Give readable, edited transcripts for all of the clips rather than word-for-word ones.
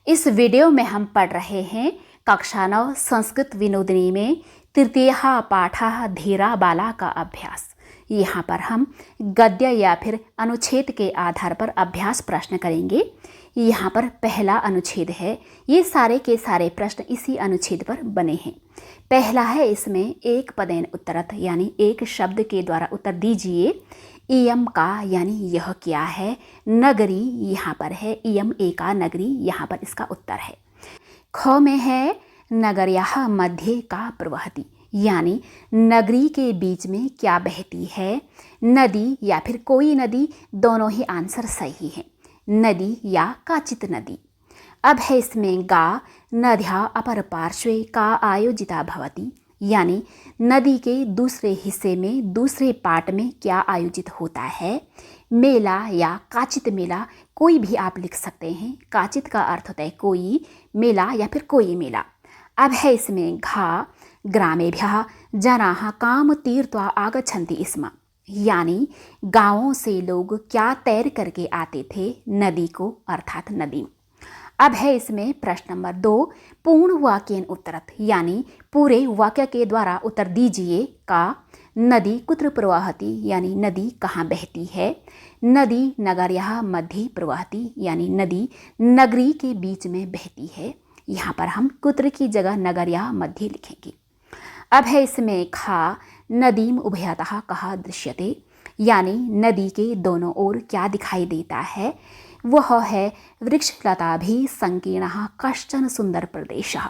इस वीडियो में हम पढ़ रहे हैं कक्षा 9 संस्कृत विनोदिनी में तृतीयः पाठः धीरा बाला का अभ्यास। यहाँ पर हम गद्य या फिर अनुच्छेद के आधार पर अभ्यास प्रश्न करेंगे। यहाँ पर पहला अनुच्छेद है। ये सारे के सारे प्रश्न इसी अनुच्छेद पर बने हैं। पहला है, इसमें एक पदेन उत्तरत यानी एक शब्द के द्वारा उत्तर दीजिए। इयम का यानी यह क्या है। नगरी यहाँ पर है, इयम एका नगरी यहाँ पर इसका उत्तर है। ख में है नगर्याः मध्ये का प्रवहति यानी नगरी के बीच में क्या बहती है। नदी या फिर कोई नदी, दोनों ही आंसर सही है। नदी या काचित नदी। अब है इसमें गा नद्या अपर पार्श्वे का आयोजिता भवति यानी नदी के दूसरे हिस्से में, दूसरे पार्ट में क्या आयोजित होता है। मेला या काचित मेला, कोई भी आप लिख सकते हैं। काचित का अर्थ होता है कोई, मेला या फिर कोई मेला। अब है इसमें घा ग्रामेभ्यः जनाः काम तीर्त्वा आगच्छन्ति स्म यानी गाँवों से लोग क्या तैर करके आते थे, नदी को, अर्थात नदी। अब है इसमें प्रश्न नंबर 2, पूर्ण वाक्येन उत्तरत यानी पूरे वाक्य के द्वारा उत्तर दीजिए। का नदी कुत्र प्रवहति यानी नदी कहाँ बहती है। नदी नगर्याः मध्ये प्रवहति यानी नदी नगरी के बीच में बहती है। यहाँ पर हम कुत्र की जगह नगर्याः मध्ये लिखेंगे। अब है इसमें खा नदीम उभयतः कः दृश्यते यानी नदी के दोनों ओर क्या दिखाई देता है। वह है वृक्षलताभिः संकीर्णः कश्चन सुंदर प्रदेशः।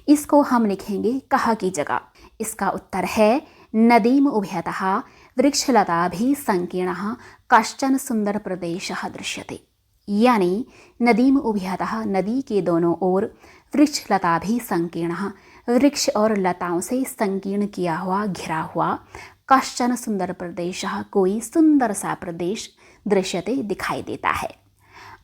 इसको हम लिखेंगे कहाँ की जगह। इसका उत्तर है नदीम उभयतः वृक्षलताभिः संकीर्णः कश्चन सुंदर प्रदेशः दृश्यते यानी नदीम उभयतः नदी के दोनों ओर वृक्षलताभिः संकीर्णः वृक्ष और लताओं से संकीर्ण किया हुआ, घिरा हुआ, कश्चन सुंदर प्रदेशः कोई सुंदर सा प्रदेश दृश्यते दिखाई देता है।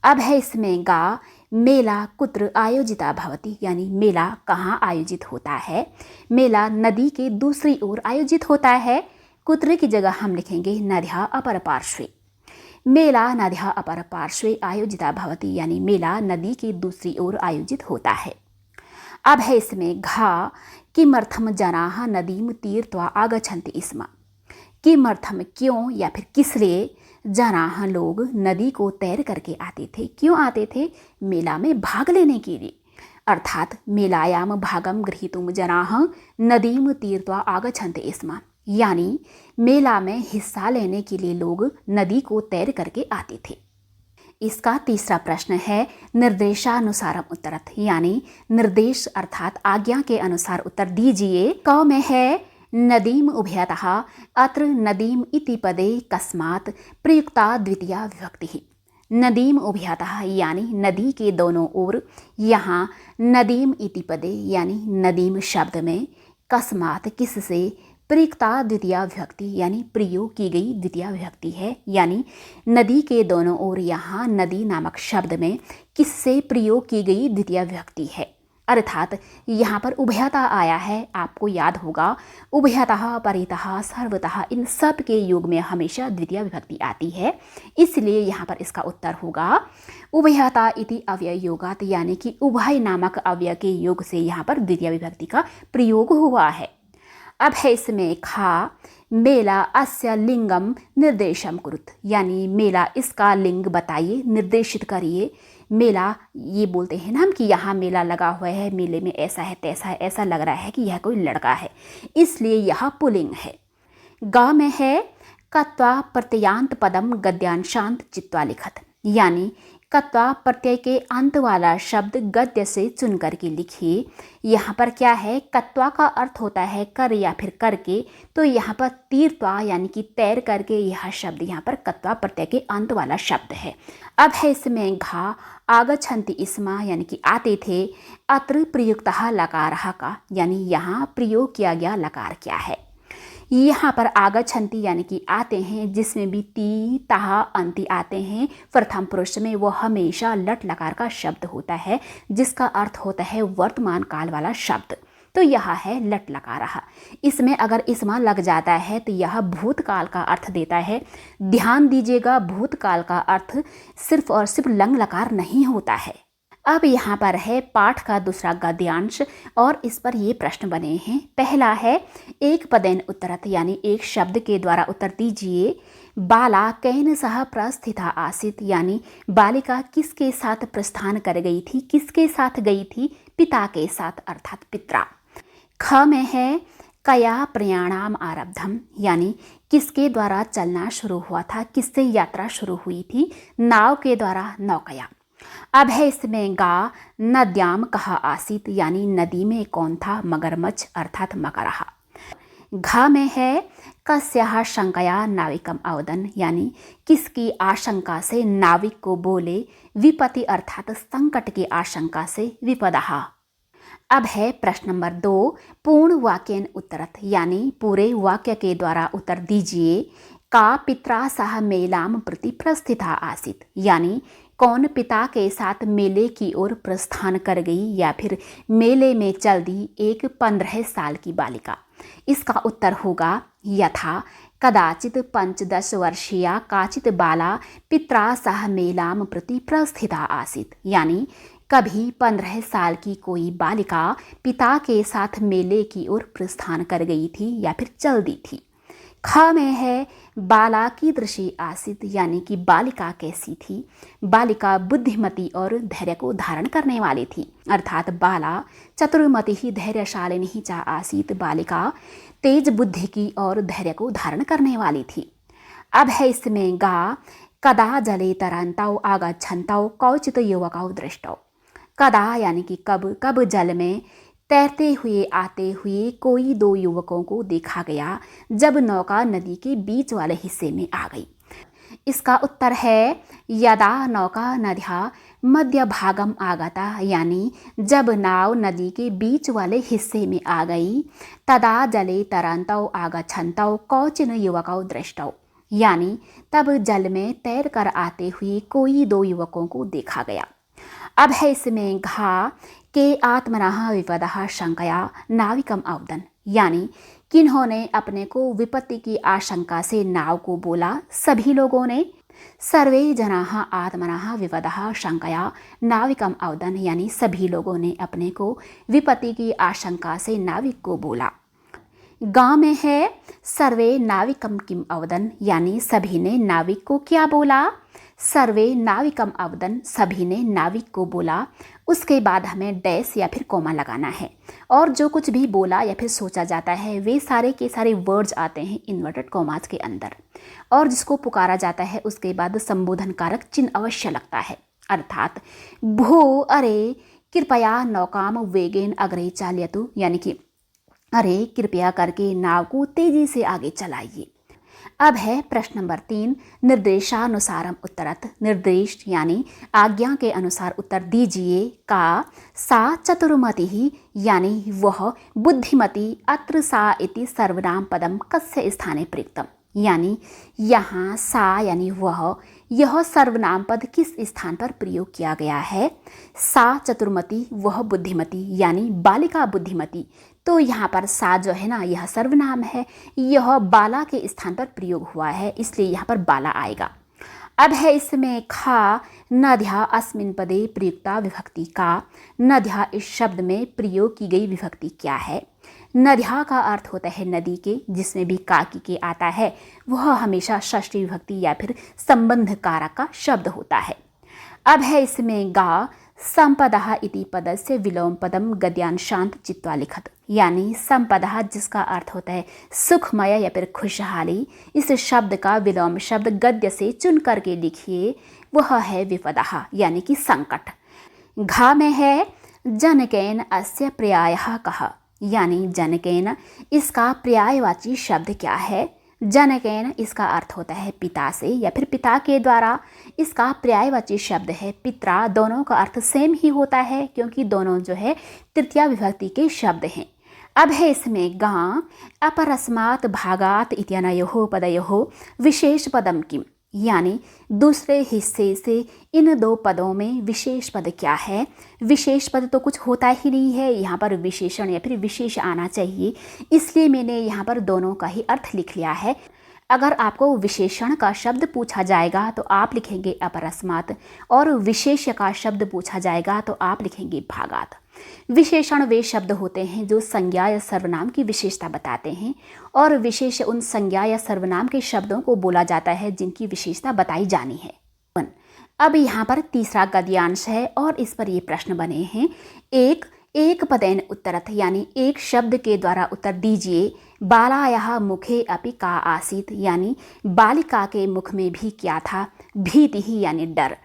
अब है इसमें गा मेला कुत्र आयोजिता भवति यानी मेला कहाँ आयोजित होता है। मेला नदी के दूसरी ओर आयोजित होता है। कुत्र की जगह हम लिखेंगे नद्या अपर पार्श्वे। मेला नद्या अपर पार्श्वे आयोजिता भवति यानी मेला नदी के दूसरी ओर आयोजित होता है। अब है इसमें घा किमर्थम जनाः नदीम तीर्त्वा आगच्छन्ति स्म। किमर्थम क्यों या फिर किस लिए, जनाः लोग नदी को तैर करके आते थे। क्यों आते थे? मेला में भाग लेने के लिए, अर्थात मेलायाम भागम गृहीतुम जनाः नदीम तीर्त्वा आगच्छन्ति स्म यानी मेला में हिस्सा लेने के लिए लोग नदी को तैर करके आते थे। इसका तीसरा प्रश्न है निर्देशानुसारम उत्तरत यानी निर्देश अर्थात आज्ञा के अनुसार उत्तर दीजिए। क में है नदीम उभयतः अत्र नदीम इति पदे कस्मात् प्रयुक्ता द्वितीया विभक्ति। नदीम उभयतः यानी नदी के दोनों ओर, यहाँ नदीम इति पदे यानी नदीम शब्द में, कस्मात् किससे, प्रयुक्ता द्वितीया विभक्ति यानी प्रयोग की गई द्वितीया विभक्ति है। यानी नदी के दोनों ओर यहाँ नदी नामक शब्द में किससे प्रयोग की गई द्वितीया विभक्ति है, अर्थात यहाँ पर उभयता आया है। आपको याद होगा उभयतः, परितः, सर्वतः, इन सब के योग में हमेशा द्वितीया विभक्ति आती है। इसलिए यहाँ पर इसका उत्तर होगा उभयता इति अव्यय योगात यानी कि उभय नामक अव्यय के योग से यहाँ पर द्वितीया विभक्ति का प्रयोग हुआ है। अब है इसमें खा मेला अस्य लिंगम निर्देशम कुरुत यानी मेला इसका लिंग बताइए, निर्देशित करिए। मेला ये बोलते हैं ना हम कि यहाँ मेला लगा हुआ है, मेले में ऐसा है तैसा है, ऐसा लग रहा है कि यह कोई लड़का है, इसलिए यह पुल्लिंग है। गा में है कत्वा प्रत्ययान्त पदम गद्यांशांत चित्वा लिखत यानी कत्वा प्रत्यय के अंत वाला शब्द गद्य से चुन करके लिखिए। यहाँ पर क्या है, कत्वा का अर्थ होता है कर या फिर करके, तो यहाँ पर तीर्त्वा यानी कि तैर करके यह शब्द यहाँ पर कत्वा प्रत्यय के अंत वाला शब्द है। अब है इसमें घा आगच्छन्ति स्म यानी कि आते थे। अत्र प्रयुक्तः लकारः का यानी यहाँ प्रयोग किया गया लकार क्या है। यहाँ पर आगच्छन्ति यानी कि आते हैं, जिसमें भी ती तहा अंति आते हैं प्रथम पुरुष में, वह हमेशा लट लकार का शब्द होता है जिसका अर्थ होता है वर्तमान काल वाला शब्द। तो यह है लट लकारः। इसमें अगर इस्मा लग जाता है तो यह भूतकाल का अर्थ देता है। ध्यान दीजिएगा, भूतकाल का अर्थ सिर्फ और सिर्फ लंग लकार नहीं होता है। अब यहाँ पर है पाठ का दूसरा गद्यांश और इस पर ये प्रश्न बने हैं। पहला है एक पदेन उत्तरत, यानी एक शब्द के द्वारा उत्तर दीजिए। बाला कैन सह प्रस्थिता आसीत, यानी बालिका किसके साथ प्रस्थान कर गई थी, किसके साथ गई थी, पिता के साथ अर्थात पित्रा। ख में है कया प्रयाणाम आरब्धम, यानी किसके द्वारा चलना शुरू हुआ था, किससे यात्रा शुरू हुई थी, नाव के द्वारा नौकया। अब है इसमें गा नद्याम कहा आसीत, यानी नदी में कौन था, मगरमच्छ अर्थात मकरहा। घ में है कस्याः शंकया नाविकम अवदन, यानी किसकी आशंका से नाविक को बोले, विपत्ति अर्थात संकट की आशंका से विपदहा। अब है प्रश्न नंबर 2 पूर्ण वाक्यन उत्तरत, यानी पूरे वाक्य के द्वारा उत्तर दीजिए। का पित्रा सह मेलाम प्रति प्रस्थिता आसीत, यानी कौन पिता के साथ मेले की ओर प्रस्थान कर गई या फिर मेले में चल दी एक 15 साल की बालिका। इसका उत्तर होगा यथा कदाचित 15 वर्षीया काचित बाला पित्रा सह मेलाम प्रति प्रस्थिता आसीत, यानी कभी 15 साल की कोई बालिका पिता के साथ मेले की ओर प्रस्थान कर गई थी या फिर चल दी थी। ख में है बाला की दृषि आसित, यानी कि बालिका कैसी थी, बालिका बुद्धिमती और धैर्य को धारण करने वाली थी, अर्थात बाला चतुर्मति ही धैर्यशालिनी ही चा आसित, बालिका तेज बुद्धि की और धैर्य को धारण करने वाली थी। अब है इसमें गा कदा जले तरंताओ आगच्छन्ताओ कौचित युवकाओ दृष्टौ। कदा यानी कि कब, कब जल में तैरते हुए आते हुए कोई 2 युवकों को देखा गया जब नौका नदी के बीच वाले हिस्से में आ गई। इसका उत्तर है यदा नौका नद्या मध्य भागम आगता, यानी जब नाव नदी के बीच वाले हिस्से में आ गई। तदा जले तरंतौ आगच्छन्तौ कौचिन युवकौ दृष्टौ, यानी तब जल में तैर कर आते हुए कोई 2 युवकों को देखा गया। अब है इसमें घा के आत्मनः विपदः शंकया नाविकम अवदन, यानी किन्होंने अपने को विपत्ति की आशंका से नाव को बोला, सभी लोगों ने। सर्वे जनाः आत्मनः विपदः शंकया नाविकम अवदन, यानी सभी लोगों ने अपने को विपत्ति की आशंका से नाविक को बोला। गांव में है सर्वे नाविकम किम अवदन, यानी सभी ने नाविक को क्या बोला, सर्वे नाविकम अवदन, सभी ने नाविक को बोला। उसके बाद हमें डैश या फिर कोमा लगाना है और जो कुछ भी बोला या फिर सोचा जाता है वे सारे के सारे वर्ड्स आते हैं इन्वर्टेड कोमास के अंदर, और जिसको पुकारा जाता है उसके बाद संबोधन कारक चिन्ह अवश्य लगता है, अर्थात भो अरे कृपया नौकाम वेगेन अग्रे चाल्यतु, यानी कि अरे कृपया करके नाव को तेजी से आगे चलाइए। अब है प्रश्न नंबर 3 निर्देशानुसारम उत्तरत, निर्देश यानी आज्ञा के अनुसार उत्तर दीजिए। का सा चतुर्मति ही, यानी वह बुद्धिमती, अत्र सा इति सर्वनाम पदम कस्य स्थाने प्रयुक्तम, यानी यहाँ सा यानी वह, यह सर्वनाम पद किस स्थान पर प्रयोग किया गया है। सा चतुर्मति, वह बुद्धिमती, यानी बालिका बुद्धिमती, तो यहाँ पर सा जो है ना यह सर्वनाम है, यह बाला के स्थान पर प्रयोग हुआ है, इसलिए यहाँ पर बाला आएगा। अब है इसमें खा नद्या अस्मिन पदे प्रयुक्ता विभक्ति। का नद्या इस शब्द में प्रयोग की गई विभक्ति क्या है। नद्या का अर्थ होता है नदी के, जिसमें भी काकी के आता है वह हमेशा षष्ठी विभक्ति या फिर संबंध कारक का शब्द होता है। अब है इसमें गा संपदः इति पदस्य विलोम पदम गद्यांशांत चित्वा लिखत, यानी संपदः जिसका अर्थ होता है सुखमय या फिर खुशहाली, इस शब्द का विलोम शब्द गद्य से चुन करके लिखिए, वह है विपदः यानी कि संकट। घा में है जनकेन अस्य पर्यायः कः, यानी जनकेन इसका पर्यायवाची शब्द क्या है। जनकेन इसका अर्थ होता है पिता से या फिर पिता के द्वारा, इसका पर्यायवाची शब्द है पित्रा। दोनों का अर्थ सेम ही होता है क्योंकि दोनों जो है तृतीया विभक्ति के शब्द हैं। अब है इसमें गा अपरस्मात् भागात् इत्यनयोः पदयोः विशेष पदम किम, यानी दूसरे हिस्से से इन 2 पदों में विशेष पद क्या है। विशेष पद तो कुछ होता ही नहीं है, यहाँ पर विशेषण या फिर विशेष आना चाहिए, इसलिए मैंने यहाँ पर दोनों का ही अर्थ लिख लिया है। अगर आपको विशेषण का शब्द पूछा जाएगा तो आप लिखेंगे अपरस्मात्, और विशेष्य का शब्द पूछा जाएगा तो आप लिखेंगे भागात्। विशेषण वे शब्द होते हैं जो संज्ञा या सर्वनाम की विशेषता बताते हैं, और विशेष्य उन संज्ञा या सर्वनाम के शब्दों को बोला जाता है जिनकी विशेषता बताई जानी है। अब यहाँ पर तीसरा गद्यांश है और इस पर ये प्रश्न बने हैं। एक पदेन उत्तरत, यानी एक शब्द के द्वारा उत्तर दीजिए। बालायाः मुखे अपि का आसीत, यानी बालिका के मुख में भी क्या था। भीति ही यानी डर।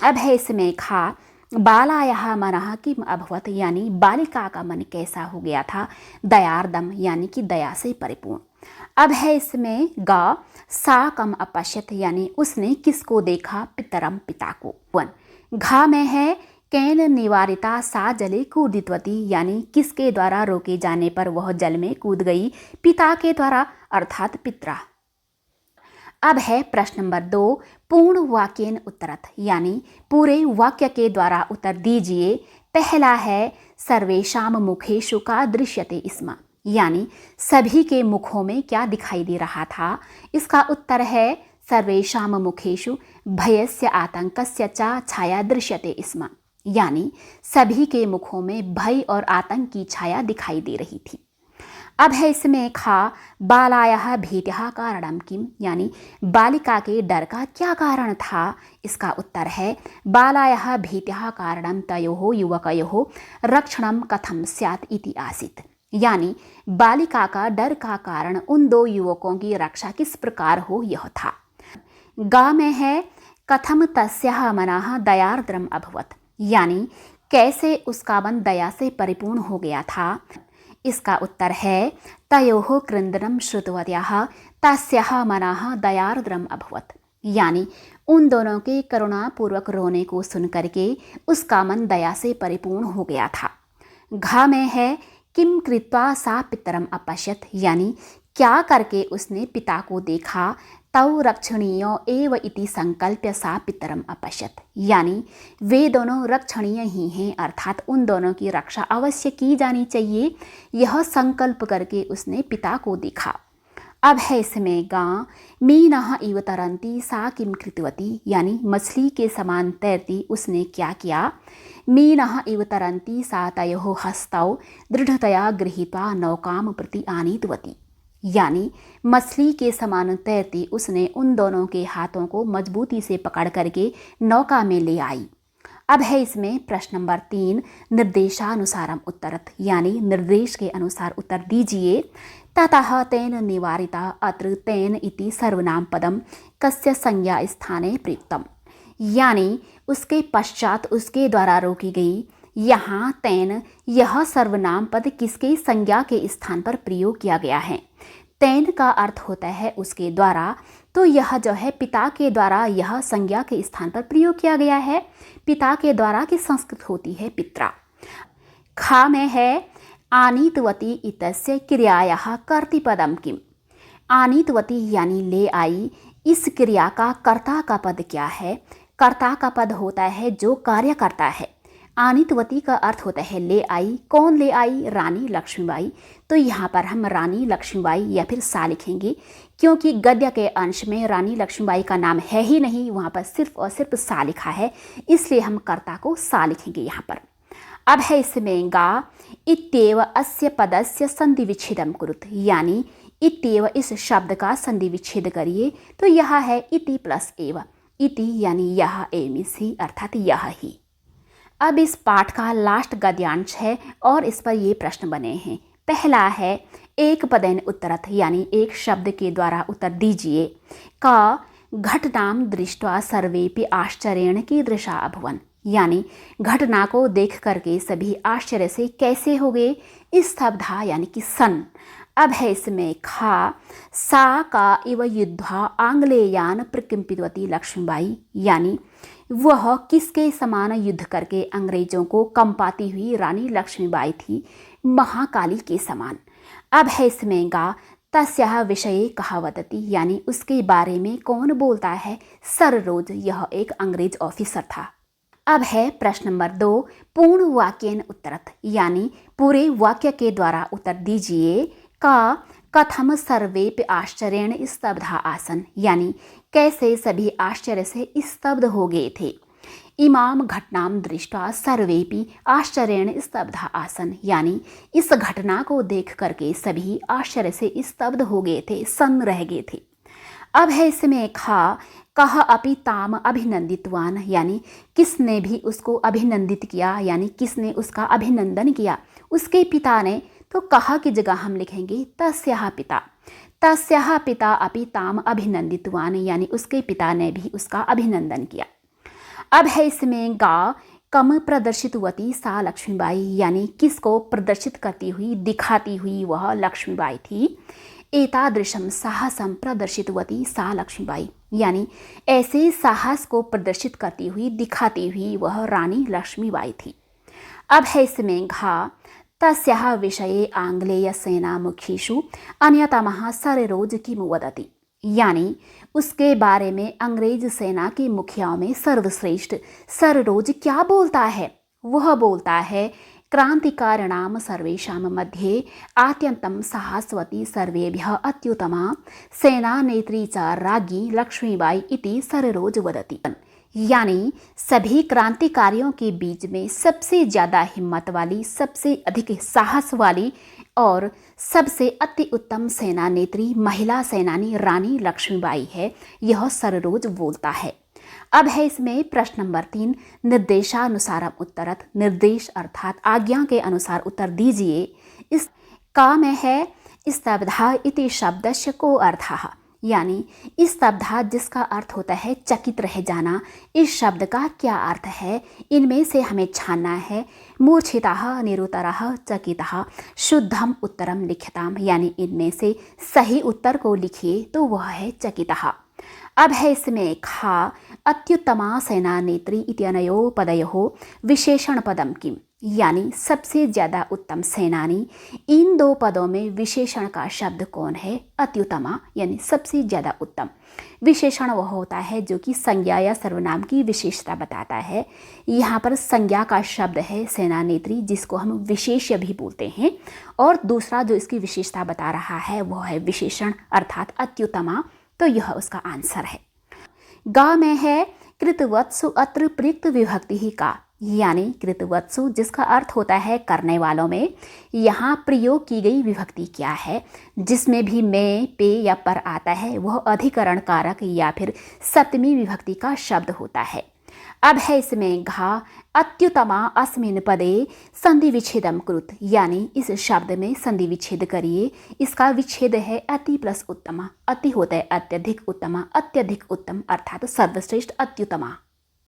अब है इसमें खा। बालायाः मनः किम अभवत, यानी बालिका का मन कैसा हो गया था। दयार्दम, यानी कि दया से परिपूर्ण। अब है इसमें गा। सा कम अपश्यत, यानी उसने किसको देखा। पितरम, पिता को। घा में है कैन निवारिता सा जले कूदितवती, यानी किसके द्वारा रोके जाने पर वह जल में कूद गई। पिता के द्वारा, अर्थात पित्रा। अब है प्रश्न नंबर 2। पूर्ण वाक्येन उत्तरत, यानी पूरे वाक्य के द्वारा उत्तर दीजिए। पहला है सर्वेषां मुखेषु का दृश्यते स्म, यानी सभी के मुखों में क्या दिखाई दे रहा था। इसका उत्तर है सर्वेषां मुखेषु भयस्य आतंकस्य च छाया दृश्यते स्म, यानी सभी के मुखों में भय और आतंक की छाया दिखाई दे रही थी। अब है इसमें खा। बालायाः भीत्याः कारणं किम, यानी बालिका के डर का क्या कारण था। इसका उत्तर है बालायाः भीत्याः कारणं तयोः युवकयोः रक्षणं कथं स्यात् इति आसीत्, यानी बालिका का डर का कारण उन दो युवकों की रक्षा किस प्रकार हो यह था। गा में है कथम तस्याः मनः दयार्द्रम अभवत, यानी कैसे उसका मन दया से परिपूर्ण हो गया था। इसका उत्तर है तयोः क्रंदनम श्रुतवत्याः तस्याः मनः दयार्द्रम अभवत, यानी उन दोनों के करुणापूर्वक रोने को सुनकर के उसका मन दया से परिपूर्ण हो गया था। घा में है किम कृत्वा सा पितरम अपश्यत, यानी क्या करके उसने पिता को देखा। तौ रक्षणीयो एव इति संकल्प्य सा पितरम अपश्यत, यानी वे दोनों रक्षणीय ही हैं, अर्थात उन दोनों की रक्षा अवश्य की जानी चाहिए, यह संकल्प करके उसने पिता को देखा। अब है इसमें गा। मीनः इव तरन्ती सा किम कृतवती, यानी मछली के समान तैरती उसने क्या किया। मीनः इव तरन्ती सा तयोः हस्तौ दृढ़तया गृहीत्वा नौकां प्रति आनीतवती, यानी मछली के समान तैरती उसने उन दोनों के हाथों को मजबूती से पकड़ करके नौका में ले आई। अब है इसमें प्रश्न नंबर 3। निर्देशानुसारम उत्तरत, यानी निर्देश के अनुसार उत्तर दीजिए। ततः तेन निवारिता अत्र तेन इति सर्वनाम पदम कस्य संज्ञा स्थाने प्रयुक्तम, यानी उसके पश्चात उसके द्वारा रोकी गई। यहाँ तेन यह सर्वनाम पद किसके संज्ञा के स्थान पर प्रयोग किया गया है। तेन का अर्थ होता है उसके द्वारा, तो यह जो है पिता के द्वारा यह संज्ञा के स्थान पर प्रयोग किया गया है। पिता के द्वारा की संस्कृत होती है पित्रा। खा में है आनीतवती इत्यस्य क्रियायाः कर्तृपदम किम, आनीतवती यानी ले आई, इस क्रिया का कर्ता का पद क्या है। कर्ता का पद होता है जो कार्य करता है। आनीतवती का अर्थ होता है ले आई। कौन ले आई? रानी लक्ष्मीबाई। तो यहाँ पर हम रानी लक्ष्मीबाई या फिर सा लिखेंगे, क्योंकि गद्य के अंश में रानी लक्ष्मीबाई का नाम है ही नहीं, वहाँ पर सिर्फ और सिर्फ सा लिखा है, इसलिए हम कर्ता को सा लिखेंगे यहाँ पर। अब है इसमें गा। इत्येव अस्य पदस्य संधि विच्छेदम कुरुत, यानी इत्येव इस शब्द का संधि विच्छेद करिए। तो यह है इति प्लस एव। इति यानी यह, एमिसी अर्थात यह ही। अब इस पाठ का लास्ट गद्यांश है और इस पर ये प्रश्न बने हैं। पहला है एक पदेन उत्तरत, यानी एक शब्द के द्वारा उत्तर दीजिए। का घटनाम दृष्ट्वा सर्वेपि आश्चर्येण कीदृशा अभवन्, यानी घटना को देख करके सभी आश्चर्य से कैसे हो गए। स्तब्धा यानी कि सन। अब है इसमें खा। सा का इव युद्धा आंग्लेयान प्रकंपितवती लक्ष्मीबाई, यानी वह किसके समान युद्ध करके अंग्रेजों को कंपाती हुई रानी लक्ष्मीबाई थी, महाकाली के समान। अब है इसमें गा। तस्याः विषये कहा वदति, यानी उसके बारे में कौन बोलता है। सर रोज, यह एक अंग्रेज ऑफिसर था। अब है प्रश्न नंबर 2। पूर्ण वाक्येन उत्तरत, यानी पूरे वाक्य के द्वारा उत्तर दीजिए। का कथम सर्वेपि आश्चर्येण स्तब्धा आसन, यानी कैसे सभी आश्चर्य से स्तब्ध हो गए थे। इमाम घटनाम दृष्टा सर्वेपि आश्चर्येण स्तब्धा आसन, यानी इस घटना को देख करके सभी आश्चर्य से स्तब्ध हो गए थे, सन्न रह गए थे। अब है इसमें खा कह अपि ताम अभिनंदितवान, यानी किसने भी उसको अभिनंदित किया, यानी किसने उसका अभिनंदन किया, उसके पिता ने। तो कहा की जगह हम लिखेंगे तस्याः पिता। तस्याः पिता अपि ताम अभिनंदितवान, यानी उसके पिता ने भी उसका अभिनंदन किया। अब है इसमें गा कम प्रदर्शितवती सा लक्ष्मीबाई, यानी किसको प्रदर्शित करती हुई दिखाती हुई वह लक्ष्मीबाई थी। एतादृशम साहसम प्रदर्शितवती सा लक्ष्मीबाई, यानी ऐसे साहस को प्रदर्शित करती हुई दिखाती हुई वह रानी लक्ष्मीबाई थी। अब है इसमें घा तस्याः विषये आंग्लेय सेना मुख्येषु अन्यतमः सररोज किम वदति, यानी उसके बारे में अंग्रेज सेना के मुखियाओं में सर्वश्रेष्ठ सररोज क्या बोलता है। वह बोलता है क्रांतिकारिणां सर्वेषां मध्ये आत्यन्तं साहसवती सर्वेभ्यः अत्युत्तमा सेनानेत्री च राज्ञी लक्ष्मीबाई इति सररोज वदति, यानी सभी क्रांतिकारियों के बीच में सबसे ज़्यादा हिम्मत वाली, सबसे अधिक साहस वाली और सबसे अति उत्तम सेना नेत्री महिला सेनानी रानी लक्ष्मीबाई है, यह सररोज बोलता है। अब है इसमें प्रश्न नंबर 3, निर्देशानुसारम उत्तरत, निर्देश अर्थात आज्ञा के अनुसार उत्तर दीजिए। इस का में है स्तब्धा इति शब्दस्य को अर्थः, यानी स्तब्धा जिसका अर्थ होता है चकित रह जाना, इस शब्द का क्या अर्थ है, इनमें से हमें छानना है। मूर्छिताः निरुतरः चकितः शुद्धम उत्तरम लिखताम, यानी इनमें से सही उत्तर को लिखिए, तो वह है चकितः। अब है इसमें खा अत्युत्तमा सेना नेत्री इत्यनयो पदयोः विशेषण पदम किम, यानी सबसे ज़्यादा उत्तम सेनानी, इन दो पदों में विशेषण का शब्द कौन है। अत्युत्तमा यानी सबसे ज़्यादा उत्तम। विशेषण वह होता है जो कि संज्ञा या सर्वनाम की विशेषता बताता है। यहाँ पर संज्ञा का शब्द है सेना नेत्री, जिसको हम विशेष्य भी बोलते हैं, और दूसरा जो इसकी विशेषता बता रहा है वह है विशेषण अर्थात अत्युत्तमा, तो यह उसका आंसर है। गा में है कृतवत्सु अत्र प्रयुक्त विभक्ति ही का, यानी कृतवत्सु जिसका अर्थ होता है करने वालों में, यहाँ प्रयोग की गई विभक्ति क्या है। जिसमें भी में, पे या पर आता है वह अधिकरण कारक या फिर सप्तमी विभक्ति का शब्द होता है। अब है इसमें घा अत्युत्तमा अस्मिन् पदे संधि विच्छेदम कृत, यानी इस शब्द में संधि विच्छेद करिए। इसका विच्छेद है अति प्लस उत्तमा। अति होता है अत्यधिक, उत्तमा अत्यधिक उत्तम, अर्थात सर्वश्रेष्ठ अत्युत्तमा।